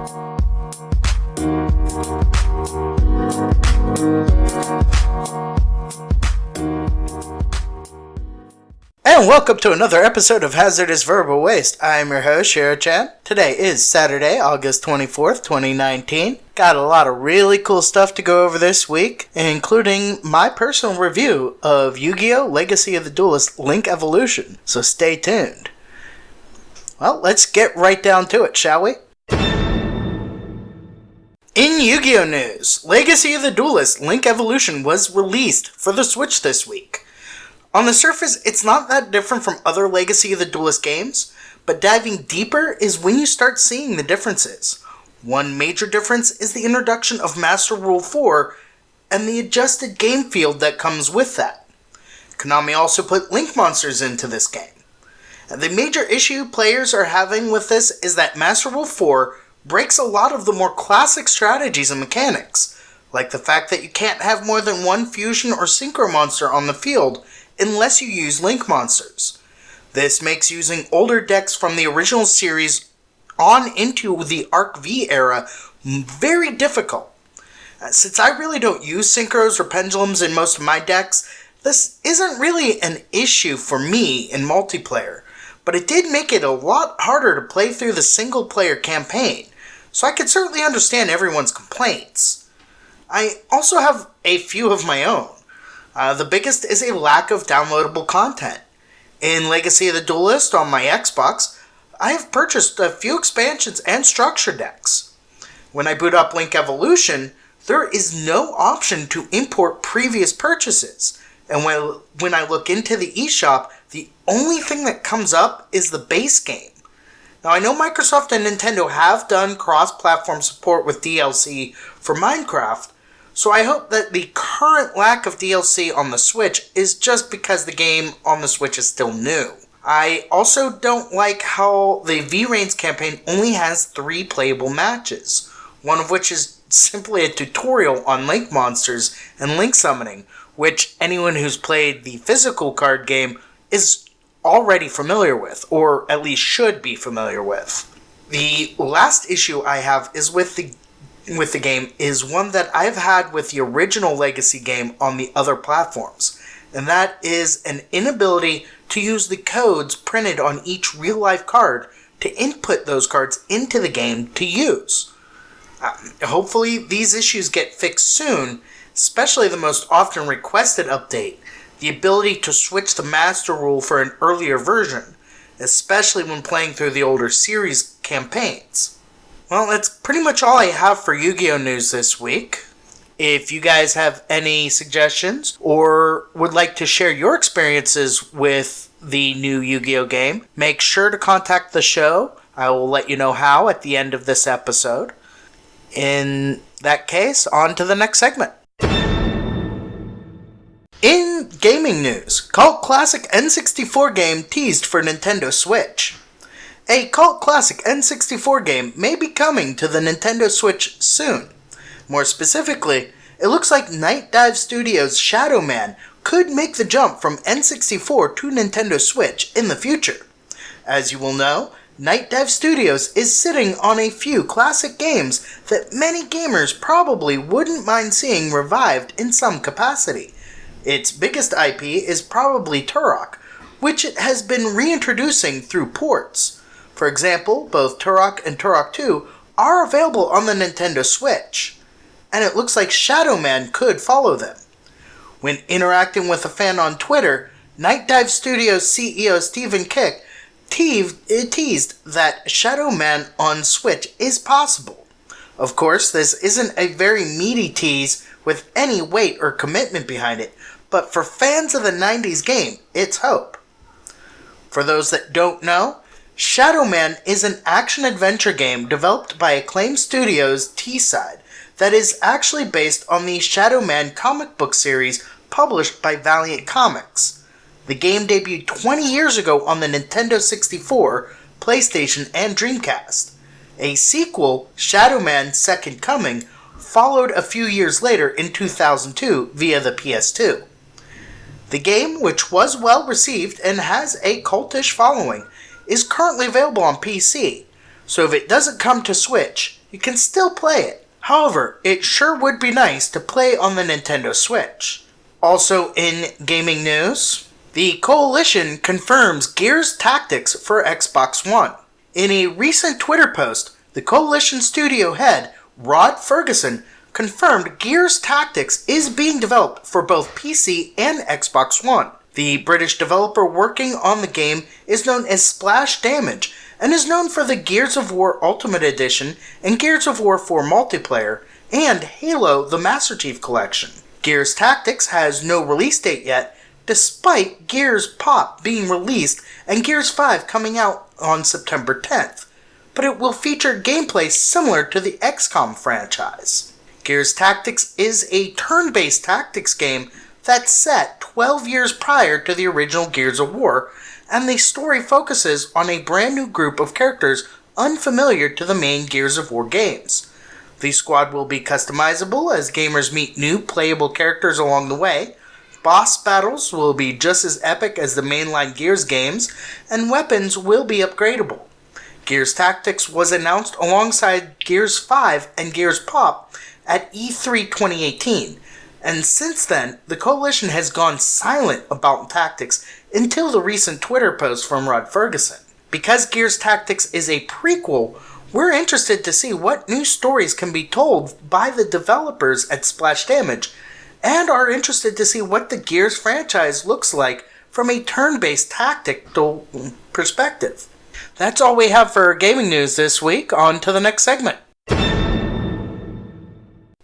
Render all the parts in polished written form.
And welcome to another episode of Hazardous Verbal Waste. I'm your host, Shiro-chan. Today is Saturday, August 24th, 2019. Got a lot of really cool stuff to go over this week, including my personal review of Yu-Gi-Oh! Legacy of the Duelist Link Evolution, so stay tuned. Well, let's get right down to it, shall we? In Yu-Gi-Oh! News, Legacy of the Duelist Link Evolution was released for the Switch this week. On the surface, it's not that different from other Legacy of the Duelist games, but diving deeper is when you start seeing the differences. One major difference is the introduction of Master Rule 4 and the adjusted game field that comes with that. Konami also put Link monsters into this game. The major issue players are having with this is that Master Rule 4 breaks a lot of the more classic strategies and mechanics, like the fact that you can't have more than one fusion or synchro monster on the field unless you use Link monsters. This makes using older decks from the original series on into the Arc V era very difficult. Since I really don't use synchros or pendulums in most of my decks, this isn't really an issue for me in multiplayer, but it did make it a lot harder to play through the single player campaign, so I could certainly understand everyone's complaints. I also have a few of my own. The biggest is a lack of downloadable content. In Legacy of the Duelist on my Xbox, I have purchased a few expansions and structure decks. When I boot up Link Evolution, there is no option to import previous purchases, and when I look into the eShop, the only thing that comes up is the base game. Now, I know Microsoft and Nintendo have done cross-platform support with DLC for Minecraft, so I hope that the current lack of DLC on the Switch is just because the game on the Switch is still new. I also don't like how the V-Reigns campaign only has 3 playable matches, one of which is simply a tutorial on Link monsters and Link summoning, which anyone who's played the physical card game is already familiar with, or at least should be familiar with. The last issue I have is with the game is one that I've had with the original Legacy game on the other platforms, and that is an inability to use the codes printed on each real-life card to input those cards into the game to use. Hopefully these issues get fixed soon, especially the most often requested update, the ability to switch the Master Rule for an earlier version, especially when playing through the older series campaigns. Well, that's pretty much all I have for Yu-Gi-Oh! News this week. If you guys have any suggestions or would like to share your experiences with the new Yu-Gi-Oh! Game, make sure to contact the show. I will let you know how at the end of this episode. In that case, on to the next segment. In gaming news, cult classic N64 game teased for Nintendo Switch. A cult classic N64 game may be coming to the Nintendo Switch soon. More specifically, it looks like Night Dive Studios' Shadow Man could make the jump from N64 to Nintendo Switch in the future. As you will know, Night Dive Studios is sitting on a few classic games that many gamers probably wouldn't mind seeing revived in some capacity. Its biggest IP is probably Turok, which it has been reintroducing through ports. For example, both Turok and Turok 2 are available on the Nintendo Switch, and it looks like Shadow Man could follow them. When interacting with a fan on Twitter, Night Dive Studios CEO Stephen Kick teased that Shadow Man on Switch is possible. Of course, this isn't a very meaty tease with any weight or commitment behind it, but for fans of the 90s game, it's hope. For those that don't know, Shadow Man is an action-adventure game developed by Acclaim Studios' T-Side that is actually based on the Shadow Man comic book series published by Valiant Comics. The game debuted 20 years ago on the Nintendo 64, PlayStation, and Dreamcast. A sequel, Shadow Man Second Coming, followed a few years later in 2002 via the PS2. The game, which was well received and has a cultish following, is currently available on PC, so if it doesn't come to Switch, you can still play it. However, it sure would be nice to play on the Nintendo Switch. Also in gaming news, the Coalition confirms Gears Tactics for Xbox One. In a recent Twitter post, the Coalition studio head, Rod Ferguson, confirmed Gears Tactics is being developed for both PC and Xbox One. The British developer working on the game is known as Splash Damage and is known for the Gears of War Ultimate Edition and Gears of War 4 multiplayer and Halo the Master Chief Collection. Gears Tactics has no release date yet, despite Gears Pop being released and Gears 5 coming out on September 10th, but it will feature gameplay similar to the XCOM franchise. Gears Tactics is a turn-based tactics game that's set 12 years prior to the original Gears of War, and the story focuses on a brand new group of characters unfamiliar to the main Gears of War games. The squad will be customizable as gamers meet new playable characters along the way. Boss battles will be just as epic as the mainline Gears games, and weapons will be upgradable. Gears Tactics was announced alongside Gears 5 and Gears Pop at E3 2018, and since then, the Coalition has gone silent about Tactics until the recent Twitter post from Rod Ferguson. Because Gears Tactics is a prequel, we're interested to see what new stories can be told by the developers at Splash Damage, and are interested to see what the Gears franchise looks like from a turn-based tactical perspective. That's all we have for gaming news this week. On to the next segment.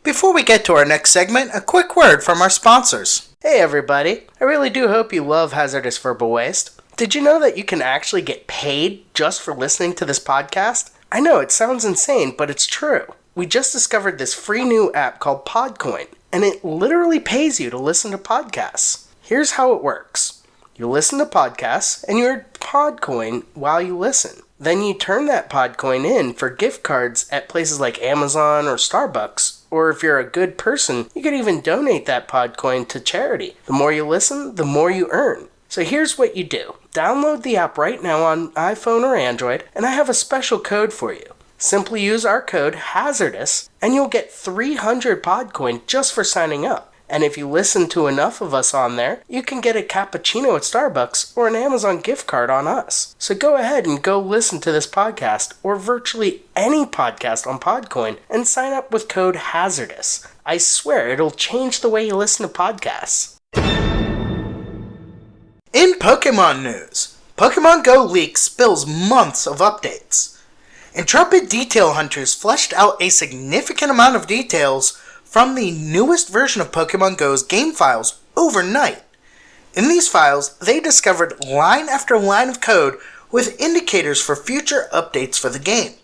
Before we get to our next segment, a quick word from our sponsors. Hey everybody, I really do hope you love hazardous verbal waste. Did you know that you can actually get paid just for listening to this podcast? I know it sounds insane, but it's true. We just discovered this free new app called Podcoin, and it literally pays you to listen to podcasts. Here's how it works. You listen to podcasts, and you earn Podcoin while you listen. Then you turn that Podcoin in for gift cards at places like Amazon or Starbucks. Or if you're a good person, you could even donate that Podcoin to charity. The more you listen, the more you earn. So here's what you do. Download the app right now on iPhone or Android, and I have a special code for you. Simply use our code HAZARDOUS, and you'll get 300 Podcoin just for signing up. And if you listen to enough of us on there, you can get a cappuccino at Starbucks or an Amazon gift card on us. So go ahead and go listen to this podcast or virtually any podcast on Podcoin and sign up with code HAZARDOUS. I swear it'll change the way you listen to podcasts. In Pokemon news, Pokemon Go leak spills months of updates. Intrepid detail hunters fleshed out a significant amount of details from the newest version of Pokemon Go's game files overnight. In these files, they discovered line after line of code with indicators for future updates for the game.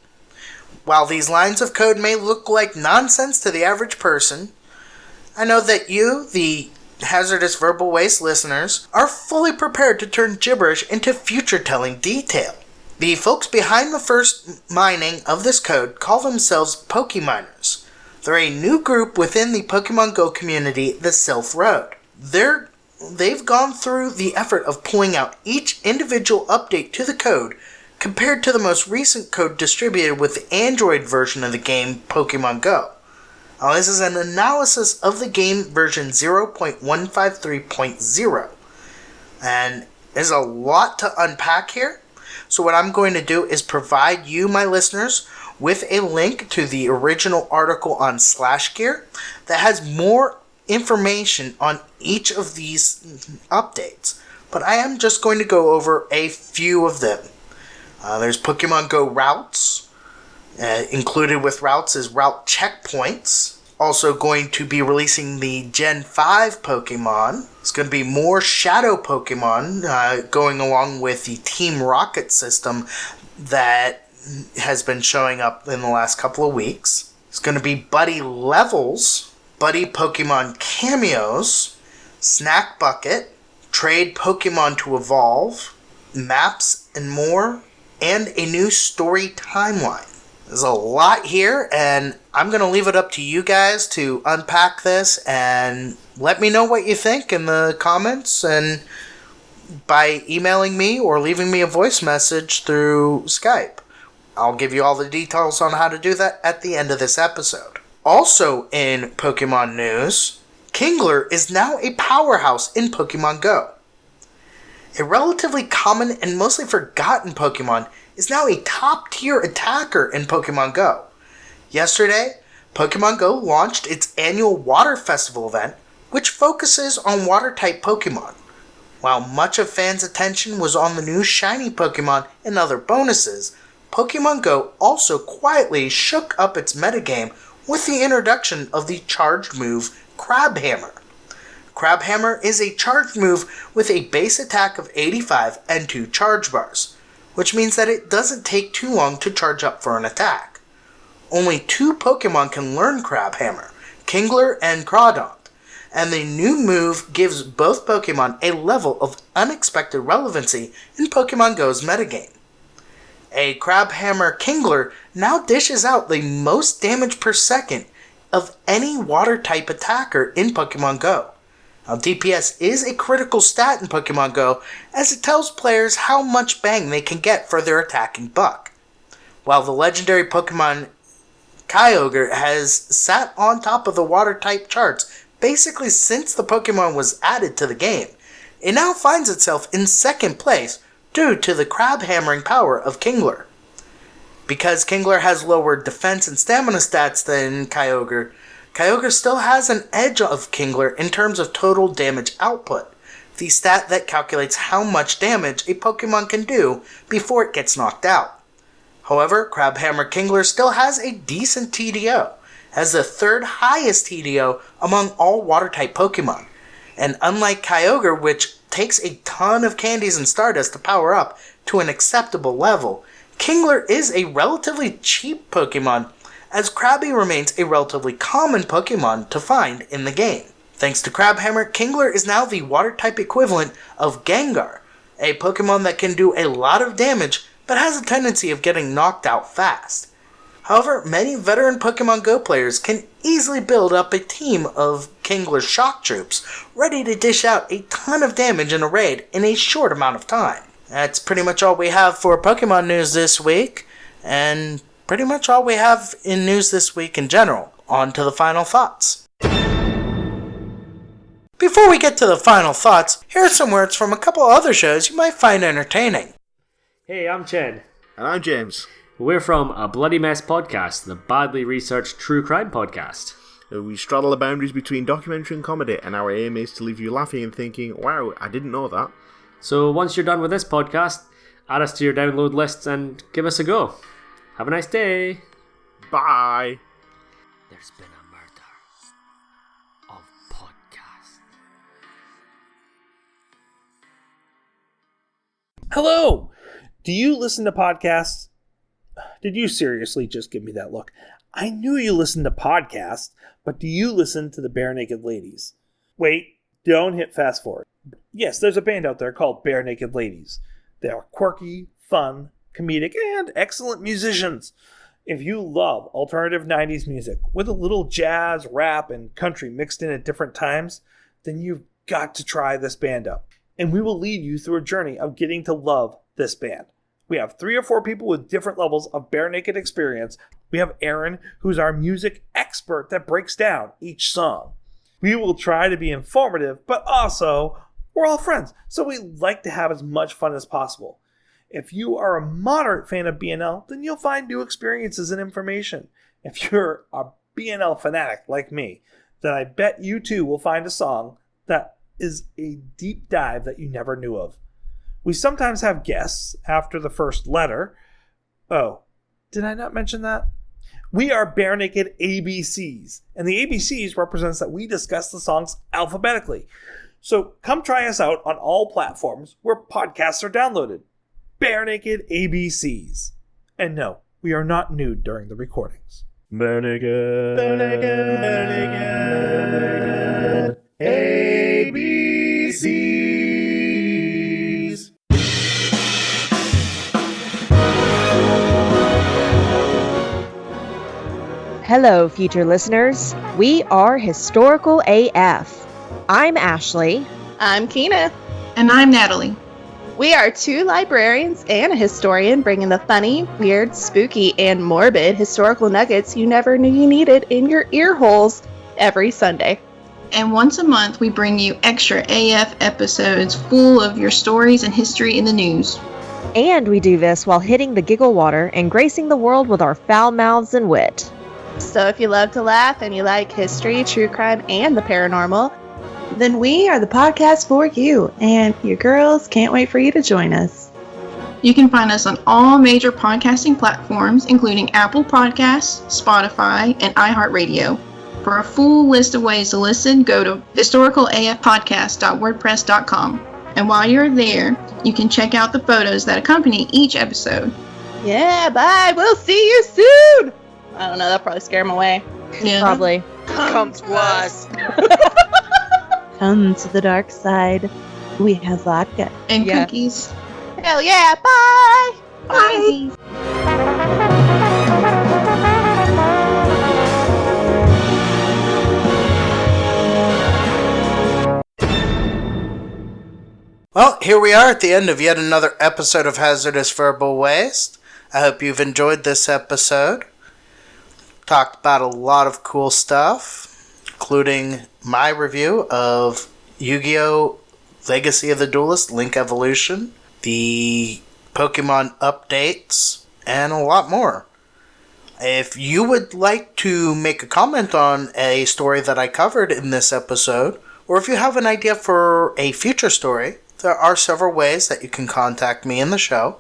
While these lines of code may look like nonsense to the average person, I know that you, the hazardous verbal waste listeners, are fully prepared to turn gibberish into future-telling detail. The folks behind the first mining of this code call themselves Pokeminers. They're a new group within the Pokemon Go community, the Sylph Road. They've gone through the effort of pulling out each individual update to the code compared to the most recent code distributed with the Android version of the game, Pokemon Go. Now, this is an analysis of the game version 0.153.0, and there's a lot to unpack here. So what I'm going to do is provide you, my listeners, with a link to the original article on SlashGear that has more information on each of these updates. But I am just going to go over a few of them. There's Pokemon Go routes. Included with routes is route checkpoints. Also going to be releasing the Gen 5 Pokemon. It's going to be more Shadow Pokemon going along with the Team Rocket system that has been showing up in the last couple of weeks. It's going to be Buddy Levels, Buddy Pokemon Cameos, Snack Bucket, Trade Pokemon to Evolve, Maps and more, and a new story timeline. There's a lot here, and I'm going to leave it up to you guys to unpack this and let me know what you think in the comments and by emailing me or leaving me a voice message through Skype. I'll give you all the details on how to do that at the end of this episode. Also in Pokemon news, Kingler is now a powerhouse in Pokemon Go. A relatively common and mostly forgotten Pokemon is now a top-tier attacker in Pokemon Go. Yesterday, Pokemon Go launched its annual Water Festival event, which focuses on water-type Pokemon. While much of fans' attention was on the new shiny Pokemon and other bonuses, Pokemon Go also quietly shook up its metagame with the introduction of the charged move Crabhammer. Crabhammer is a charged move with a base attack of 85 and 2 charge bars, which means that it doesn't take too long to charge up for an attack. Only 2 Pokemon can learn Crabhammer, Kingler and Crawdaunt, and the new move gives both Pokemon a level of unexpected relevancy in Pokemon Go's metagame. A Crabhammer Kingler now dishes out the most damage per second of any water-type attacker in Pokemon Go. Now, DPS is a critical stat in Pokemon Go, as it tells players how much bang they can get for their attacking buck. While the legendary Pokemon Kyogre has sat on top of the water-type charts basically since the Pokemon was added to the game, it now finds itself in second place due to the crab-hammering power of Kingler. Because Kingler has lower defense and stamina stats than Kyogre, Kyogre still has an edge of Kingler in terms of total damage output, the stat that calculates how much damage a Pokemon can do before it gets knocked out. However, Crabhammer Kingler still has a decent TDO, as the third highest TDO among all water-type Pokemon. And unlike Kyogre, which takes a ton of candies and Stardust to power up to an acceptable level, Kingler is a relatively cheap Pokemon, as Krabby remains a relatively common Pokemon to find in the game. Thanks to Crabhammer, Kingler is now the water-type equivalent of Gengar, a Pokemon that can do a lot of damage but has a tendency of getting knocked out fast. However, many veteran Pokemon Go players can easily build up a team of Kingler shock troops, ready to dish out a ton of damage in a raid in a short amount of time. That's pretty much all we have for Pokemon news this week, and pretty much all we have in news this week in general. On to the final thoughts. Before we get to the final thoughts, here are some words from a couple other shows you might find entertaining. Hey, I'm Chen. And I'm James. We're from A Bloody Mess Podcast, the badly researched true crime podcast. We straddle the boundaries between documentary and comedy, and our aim is to leave you laughing and thinking, wow, I didn't know that. So once you're done with this podcast, add us to your download lists and give us a go. Have a nice day. Bye. There's been a murder of podcast. Hello! Do you listen to podcasts? Did you seriously just give me that look? I knew you listened to podcasts, but do you listen to the Bare Naked Ladies? Wait, don't hit fast forward. Yes, there's a band out there called Bare Naked Ladies. They are quirky, fun, comedic, and excellent musicians. If you love alternative 90s music with a little jazz, rap, and country mixed in at different times, then you've got to try this band out. And we will lead you through a journey of getting to love this band. We have 3 or 4 people with different levels of bare naked experience. We have Aaron, who's our music expert that breaks down each song. We will try to be informative, but also, we're all friends, so we like to have as much fun as possible. If you are a moderate fan of BNL, then you'll find new experiences and information. If you're a BNL fanatic like me, then I bet you too will find a song that is a deep dive that you never knew of. We sometimes have guests after the first letter. Oh, did I not mention that? We are Bare Naked ABCs, and the ABCs represents that we discuss the songs alphabetically. So come try us out on all platforms where podcasts are downloaded. Bare Naked ABCs. And no, we are not nude during the recordings. Bare Naked, Bare Naked, Bare Naked, ABCs. Hello, future listeners. We are Historical AF. I'm Ashley. I'm Keena. And I'm Natalie. We are two librarians and a historian bringing the funny, weird, spooky, and morbid historical nuggets you never knew you needed in your ear holes every Sunday. And once a month, we bring you extra AF episodes full of your stories and history in the news. And we do this while hitting the giggle water and gracing the world with our foul mouths and wit. So if you love to laugh and you like history, true crime, and the paranormal, then we are the podcast for you, and your girls can't wait for you to join us. You can find us on all major podcasting platforms, including Apple Podcasts, Spotify, and iHeartRadio. For a full list of ways to listen, go to historicalafpodcast.wordpress.com. And while you're there, you can check out the photos that accompany each episode. Yeah, bye. We'll see you soon. I don't know. That'll probably scare them away. Yeah. Probably. Come to us. Come to the dark side. We have vodka. And Yeah. cookies. Hell yeah. Bye. Bye. Well, here we are at the end of yet another episode of Hazardous Verbal Waste. I hope you've enjoyed this episode. Talked about a lot of cool stuff, including my review of Yu-Gi-Oh! Legacy of the Duelist Link Evolution, the Pokemon updates, and a lot more. If you would like to make a comment on a story that I covered in this episode, or if you have an idea for a future story, there are several ways that you can contact me in the show.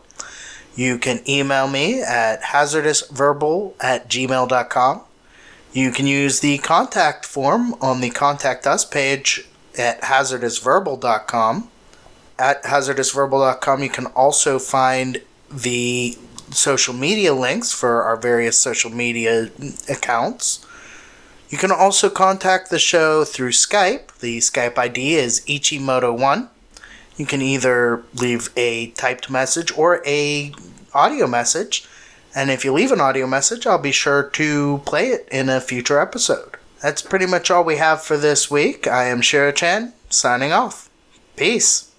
You can email me at hazardousverbal@gmail.com. You can use the contact form on the Contact Us page at hazardousverbal.com. At hazardousverbal.com, you can also find the social media links for our various social media accounts. You can also contact the show through Skype. The Skype ID is Ichimoto1. You can either leave a typed message or a audio message. And if you leave an audio message, I'll be sure to play it in a future episode. That's pretty much all we have for this week. I am Shira Chan, signing off. Peace.